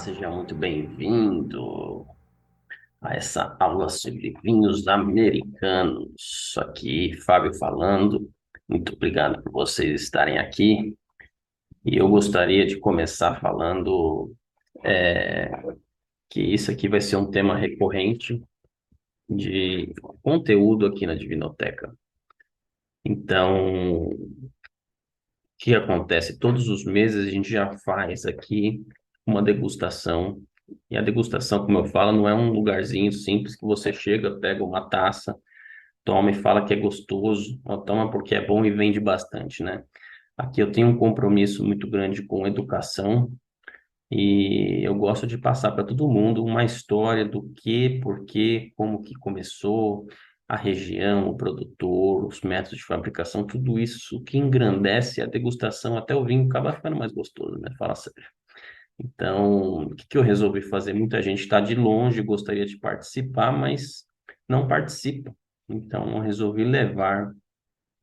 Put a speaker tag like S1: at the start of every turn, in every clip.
S1: Seja muito bem-vindo a essa aula sobre vinhos americanos. Aqui, Fábio falando. Muito obrigado por vocês estarem aqui. E eu gostaria de começar falando é, que isso aqui vai ser um tema recorrente de conteúdo aqui na Divinoteca. Então, o que acontece? Todos os meses a gente já faz aqui uma degustação. E a degustação, como eu falo, não é um lugarzinho simples que você chega, pega uma taça, toma e fala que é gostoso, ou toma porque é bom e vende bastante, né? Aqui eu tenho um compromisso muito grande com educação e eu gosto de passar para todo mundo uma história do que, por quê, como que começou, a região, o produtor, os métodos de fabricação, tudo isso que engrandece a degustação, até o vinho acaba ficando mais gostoso, né? Fala sério. Então, o que que eu resolvi fazer? Muita gente está de longe, gostaria de participar, mas não participa. Então, eu resolvi levar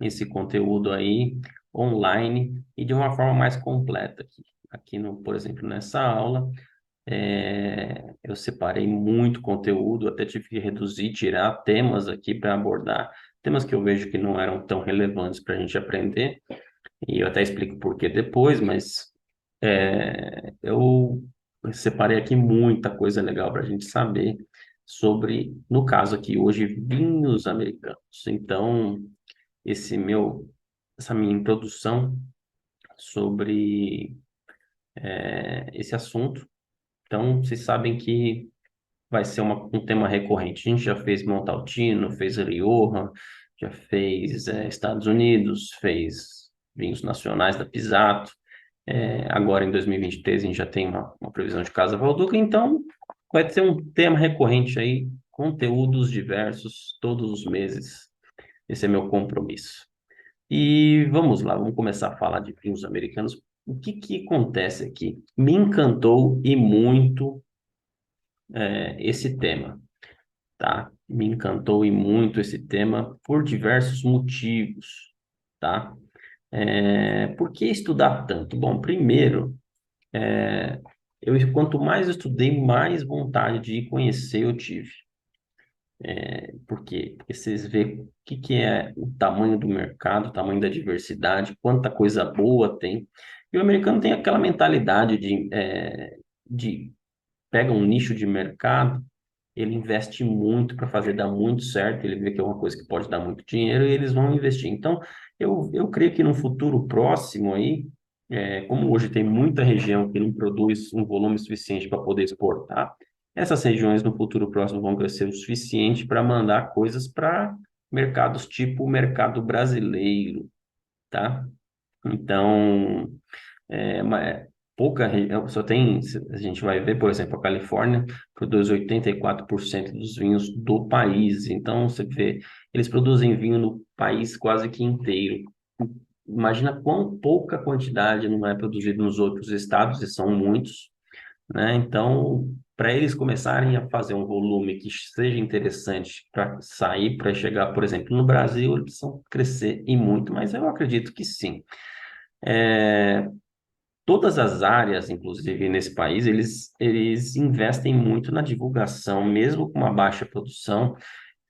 S1: esse conteúdo aí online e de uma forma mais completa aqui. Aqui, no, por exemplo, nessa aula, eu separei muito conteúdo, até tive que reduzir, tirar temas aqui para abordar, temas que eu vejo que não eram tão relevantes para a gente aprender, e eu até explico por que depois, mas eu separei aqui muita coisa legal para a gente saber sobre, no caso aqui hoje, vinhos americanos. Então, esse meu, essa minha introdução sobre esse assunto. Então, vocês sabem que vai ser um tema recorrente. A gente já fez Montaltino, fez Rioja, já fez Estados Unidos, fez vinhos nacionais da Pisato. Agora, em 2023, a gente já tem uma previsão de Casa Valduca, então vai ter um tema recorrente aí, conteúdos diversos, todos os meses. Esse é meu compromisso. E vamos lá, vamos começar a falar de vinhos americanos. O que que acontece aqui? Me encantou e muito esse tema, tá? Me encantou e muito esse tema por diversos motivos, tá? Por que estudar tanto? Bom, primeiro, quanto mais eu estudei, mais vontade de conhecer eu tive. Por quê? Porque vocês vê o que que é o tamanho do mercado, o tamanho da diversidade, quanta coisa boa tem. E o americano tem aquela mentalidade de pega um nicho de mercado, ele investe muito para fazer dar muito certo, ele vê que é uma coisa que pode dar muito dinheiro e eles vão investir. Então, eu creio que no futuro próximo aí, como hoje tem muita região que não produz um volume suficiente para poder exportar, essas regiões no futuro próximo vão crescer o suficiente para mandar coisas para mercados tipo o mercado brasileiro, tá? Então, pouca região, só tem, a gente vai ver, por exemplo, a Califórnia produz 84% dos vinhos do país. Então, você vê, eles produzem vinho no país quase que inteiro. Imagina quão pouca quantidade não é produzido nos outros estados, e são muitos, né? Então, para eles começarem a fazer um volume que seja interessante para sair, para chegar, por exemplo, no Brasil, eles precisam crescer e muito, mas eu acredito que sim. Todas as áreas, inclusive nesse país, eles investem muito na divulgação, mesmo com uma baixa produção.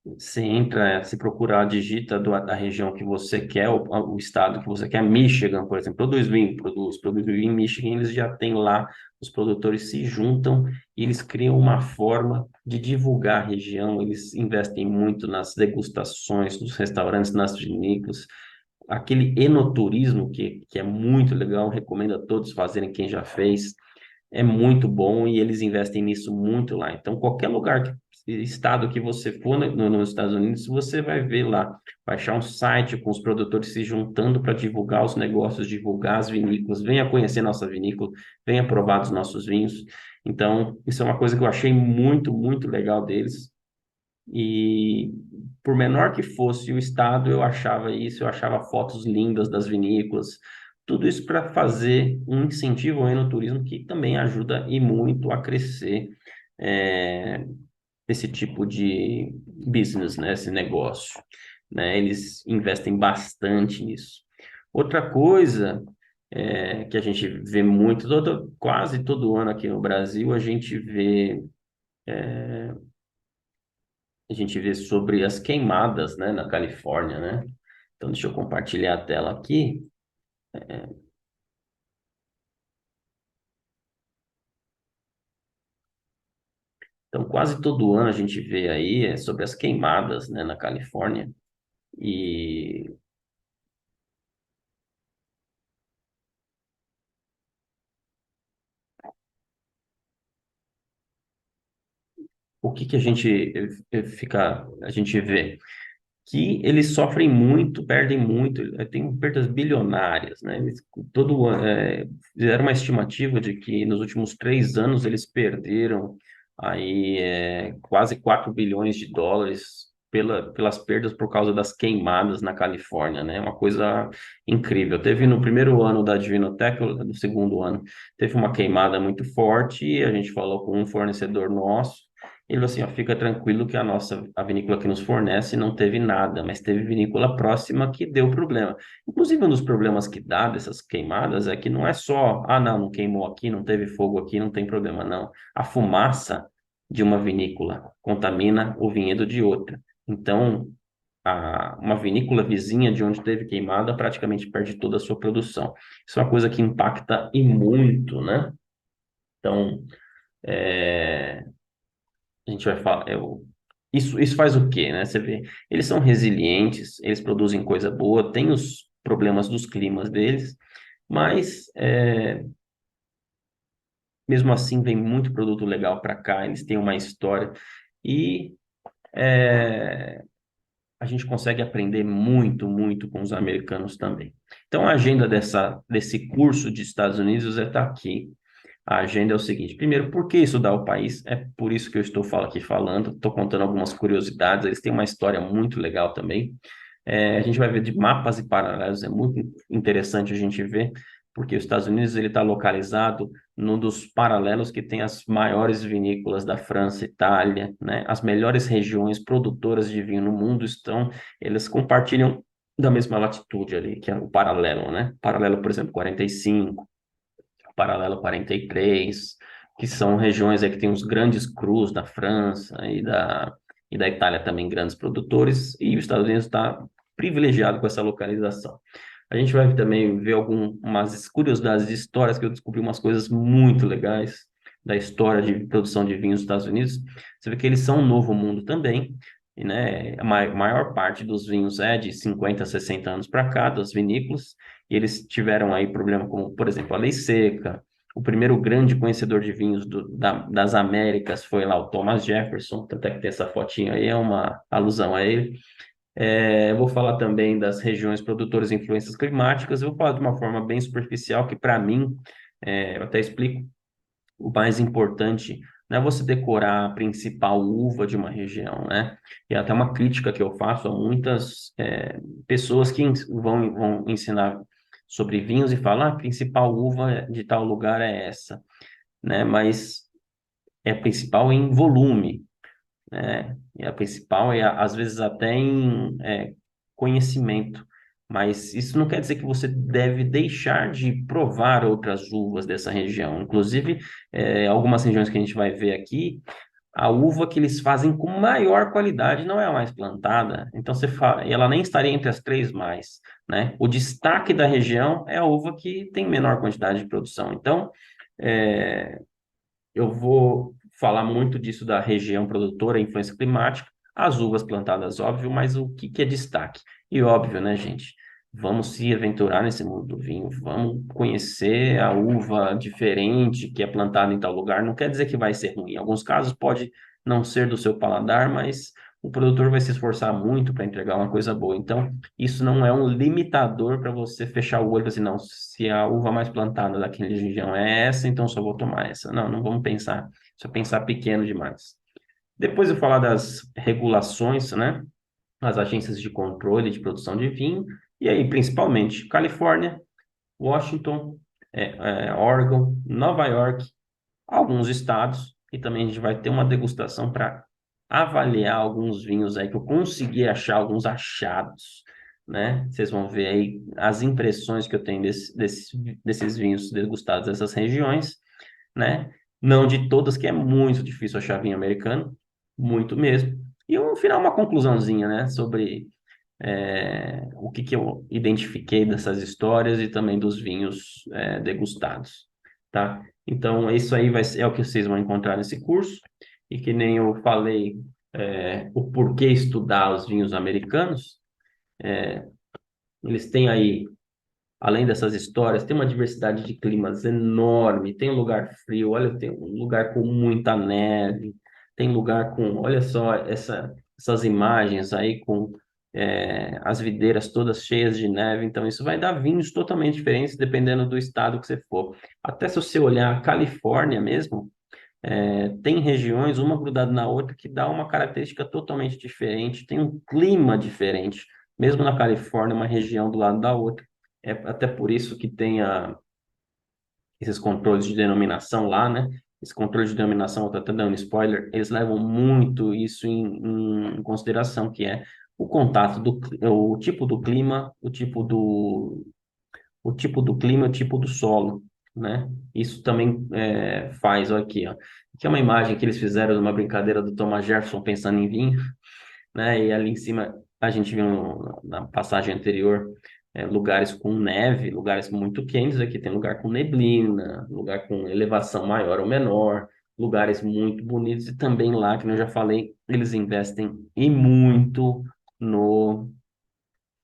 S1: Você entra, se procurar, digita da região que você quer, o estado que você quer, Michigan, por exemplo, produz vinho em Michigan, eles já têm lá, os produtores se juntam e eles criam uma forma de divulgar a região, eles investem muito nas degustações, nos restaurantes, nas vinícolas, aquele enoturismo que é muito legal, recomendo a todos fazerem, quem já fez, é muito bom e eles investem nisso muito lá. Então, qualquer lugar, estado que você for nos Estados Unidos, você vai ver lá, vai achar um site com os produtores se juntando para divulgar os negócios, divulgar as vinícolas, venha conhecer nossa vinícola, venha provar dos nossos vinhos. Então, isso é uma coisa que eu achei muito, muito legal deles. E por menor que fosse o estado, eu achava isso, eu achava fotos lindas das vinícolas, tudo isso para fazer um incentivo ao enoturismo que também ajuda e muito a crescer é, esse tipo de business, né, esse negócio, né? Eles investem bastante nisso. Outra coisa que a gente vê muito, quase todo ano aqui no Brasil, a gente vê sobre as queimadas, né, na Califórnia, né? Então, deixa eu compartilhar a tela aqui. Então, quase todo ano a gente vê aí sobre as queimadas, né, na Califórnia. E o que que a gente vê? Que eles sofrem muito, perdem muito, tem perdas bilionárias, né? Eles, fizeram uma estimativa de que nos últimos 3 anos eles perderam aí quase 4 bilhões de dólares pelas perdas por causa das queimadas na Califórnia, né? Uma coisa incrível. Teve no primeiro ano da Divinotec, no segundo ano, teve uma queimada muito forte e a gente falou com um fornecedor nosso. Ele falou assim, ó, fica tranquilo que a vinícola que nos fornece não teve nada, mas teve vinícola próxima que deu problema. Inclusive, um dos problemas que dá dessas queimadas é que não é só, não, não queimou aqui, não teve fogo aqui, não tem problema, não. A fumaça de uma vinícola contamina o vinhedo de outra. Então, uma vinícola vizinha de onde teve queimada praticamente perde toda a sua produção. Isso é uma coisa que impacta e muito, né? Então, é, a gente vai falar, isso faz o quê, né? Você vê, eles são resilientes, eles produzem coisa boa, tem os problemas dos climas deles, mas mesmo assim vem muito produto legal para cá, eles têm uma história e é, a gente consegue aprender muito, muito com os americanos também. Então, a agenda desse curso de Estados Unidos está aqui. A agenda é o seguinte: primeiro, por que estudar o país? É por isso que eu estou aqui falando, estou contando algumas curiosidades, eles têm uma história muito legal também. A gente vai ver de mapas e paralelos, é muito interessante a gente ver, porque os Estados Unidos ele está localizado num dos paralelos que tem as maiores vinícolas da França, Itália, né? As melhores regiões produtoras de vinho no mundo eles compartilham da mesma latitude ali, que é o paralelo, né? Paralelo, por exemplo, 45, paralelo 43, que são regiões aí que tem os grandes crus da França e da Itália também, grandes produtores, e os Estados Unidos está privilegiado com essa localização. A gente vai também ver algumas curiosidades de histórias, que eu descobri umas coisas muito legais da história de produção de vinhos dos Estados Unidos. Você vê que eles são um novo mundo também, e, né, a maior parte dos vinhos é de 50, 60 anos para cá, das vinícolas, e eles tiveram aí problema como, por exemplo, a lei seca. O primeiro grande conhecedor de vinhos das Américas foi lá o Thomas Jefferson, tanto é que tem essa fotinha aí, é uma alusão a ele. Eu vou falar também das regiões produtoras e influências climáticas. Eu vou falar de uma forma bem superficial, que para mim, eu até explico, o mais importante não é você decorar a principal uva de uma região, né? E até uma crítica que eu faço a muitas pessoas que vão ensinar sobre vinhos e falar, a principal uva de tal lugar é essa, né? Mas é principal em volume, né? E a principal às vezes até em conhecimento. Mas isso não quer dizer que você deve deixar de provar outras uvas dessa região. Inclusive, algumas regiões que a gente vai ver aqui, a uva que eles fazem com maior qualidade não é a mais plantada. Então, e ela nem estaria entre as três mais, né? O destaque da região é a uva que tem menor quantidade de produção. Então, é, eu vou falar muito disso da região produtora, influência climática, as uvas plantadas, óbvio, mas o que é destaque? E óbvio, né, gente? Vamos se aventurar nesse mundo do vinho, vamos conhecer a uva diferente que é plantada em tal lugar. Não quer dizer que vai ser ruim. Em alguns casos pode não ser do seu paladar, mas o produtor vai se esforçar muito para entregar uma coisa boa. Então, isso não é um limitador para você fechar o olho e falar assim, não, se a uva mais plantada daquela região é essa, então só vou tomar essa. Não, não vamos pensar. Isso é pensar pequeno demais. Depois eu falar das regulações, né? As agências de controle de produção de vinho, e aí principalmente Califórnia, Washington, Oregon, Nova York, alguns estados, e também a gente vai ter uma degustação para avaliar alguns vinhos aí que eu consegui achar, alguns achados né? Vocês vão ver aí as impressões que eu tenho desses vinhos degustados dessas regiões, né? Não de todas, que é muito difícil achar vinho americano, muito mesmo. E no final, uma conclusãozinha, né? Sobre o que que eu identifiquei dessas histórias e também dos vinhos degustados, tá? Então, isso aí é o que vocês vão encontrar nesse curso. E que nem eu falei, o porquê estudar os vinhos americanos, eles têm aí, além dessas histórias, tem uma diversidade de climas enorme. Tem um lugar frio, olha, tem um lugar com muita neve, tem lugar com, olha só, essas imagens aí com as videiras todas cheias de neve. Então, isso vai dar vinhos totalmente diferentes dependendo do estado que você for. Até se você olhar a Califórnia mesmo, tem regiões, uma grudada na outra, que dá uma característica totalmente diferente, tem um clima diferente, mesmo na Califórnia, uma região do lado da outra. É até por isso que tem esses controles de denominação lá, né? Esse controle de denominação, eu estou até dando spoiler, eles levam muito isso em consideração, que é o contato o tipo do clima, o tipo do clima, o tipo do solo, né? Isso também faz, olha aqui, ó. Aqui é uma imagem que eles fizeram de uma brincadeira do Thomas Jefferson pensando em vinho, né? E ali em cima a gente viu na passagem anterior lugares com neve, lugares muito quentes. Aqui tem lugar com neblina, lugar com elevação maior ou menor, lugares muito bonitos. E também lá, que eu já falei, eles investem e muito no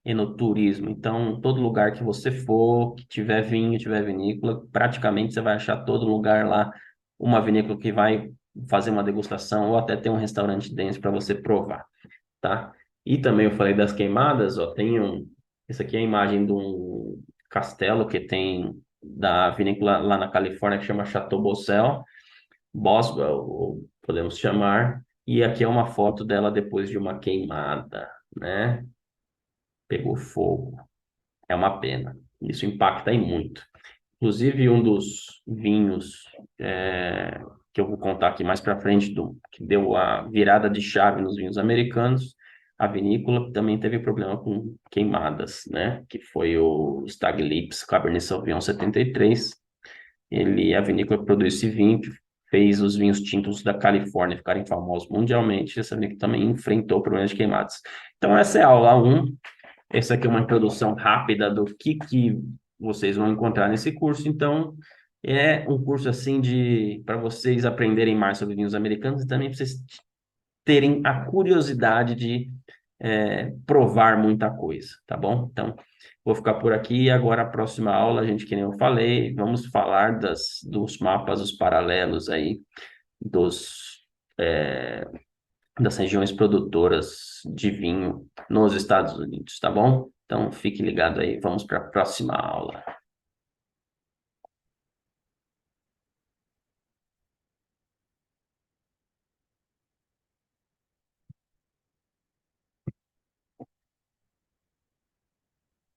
S1: e no turismo. Então, todo lugar que você for, que tiver vinho, tiver vinícola, praticamente você vai achar todo lugar lá uma vinícola que vai fazer uma degustação ou até ter um restaurante dentro para você provar, tá? E também eu falei das queimadas, ó, essa aqui é a imagem de um castelo que tem da vinícola lá na Califórnia que chama Chateau Boswell, ou podemos chamar, e aqui é uma foto dela depois de uma queimada, né? Pegou fogo. É uma pena. Isso impacta aí muito. Inclusive, um dos vinhos que eu vou contar aqui mais para frente, que deu a virada de chave nos vinhos americanos, a vinícola também teve problema com queimadas, né? Que foi o Stag Leaps Cabernet Sauvignon 73. A vinícola produz esse vinho que fez os vinhos tintos da Califórnia ficarem famosos mundialmente. Essa vinícola também enfrentou problemas de queimadas. Então, essa é a aula 1. Essa aqui é uma introdução rápida do que vocês vão encontrar nesse curso. Então, é um curso assim de para vocês aprenderem mais sobre vinhos americanos e também para vocês terem a curiosidade de provar muita coisa, tá bom? Então, vou ficar por aqui. Agora, a próxima aula, a gente, que nem eu falei, vamos falar dos mapas, os paralelos aí dos é, das regiões produtoras de vinho nos Estados Unidos, tá bom? Então, fique ligado aí. Vamos para a próxima aula.